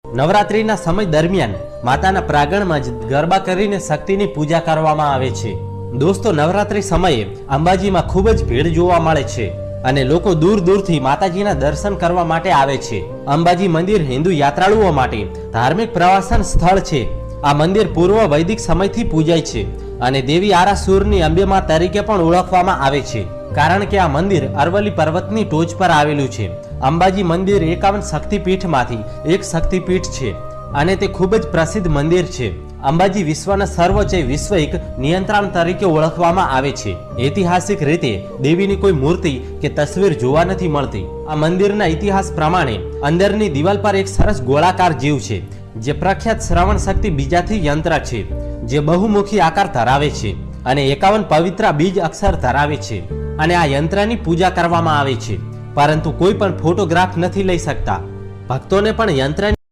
નવરાત્રીના સમય દરમિયાન માતાના પ્રાંગણમાં જ ગરબા કરીને શક્તિની પૂજા કરવામાં આવે છે। દોસ્તો, નવરાત્રી સમયે અંબાજીમાં ખૂબ જ ભીડ જોવા મળે છે અને લોકો દૂર દૂરથી માતાજીના દર્શન કરવા માટે આવે છે। અંબાજી મંદિર હિન્દુ યાત્રાળુઓ માટે ધાર્મિક પ્રવાસન સ્થળ છે। આ મંદિર પૂર્વ વૈદિક સમયથી પૂજાય છે અને દેવી આરાસુરની અંબેમાં તરીકે પણ ઓળખવામાં આવે છે, કારણ કે આ મંદિર અરવલ્લી પર્વતની ટોચ પર આવેલું છે। અંબાજી મંદિર 51 શક્તિપીઠમાંથી એક શક્તિપીઠ છે અને તે ખૂબ જ પ્રસિદ્ધ મંદિર છે। અંબાજી વિશ્વના સર્વોચ્ચ વૈશ્વિક નિયંત્રણ તરીકે ઓળખવામાં આવે છે। ઐતિહાસિક રીતે દેવીની કોઈ મૂર્તિ કે તસવીર જોવા નથી મળતી। આ મંદિરના ઇતિહાસ પ્રમાણે અંદરની દિવાલ પર એક સરસ ગોળાકાર જીવ છે, જે પ્રખ્યાત શ્રવણ શક્તિ બીજાથી યંત્ર છે, જે બહુમુખી આકાર ધરાવે છે અને 51 પવિત્ર બીજ અક્ષર ધરાવે છે અને આ યંત્રની પૂજા કરવામાં આવે છે, પરંતુ કોઈ પણ ફોટોગ્રાફ નથી લઈ શકતા। ભક્તોને પણ યંત્રની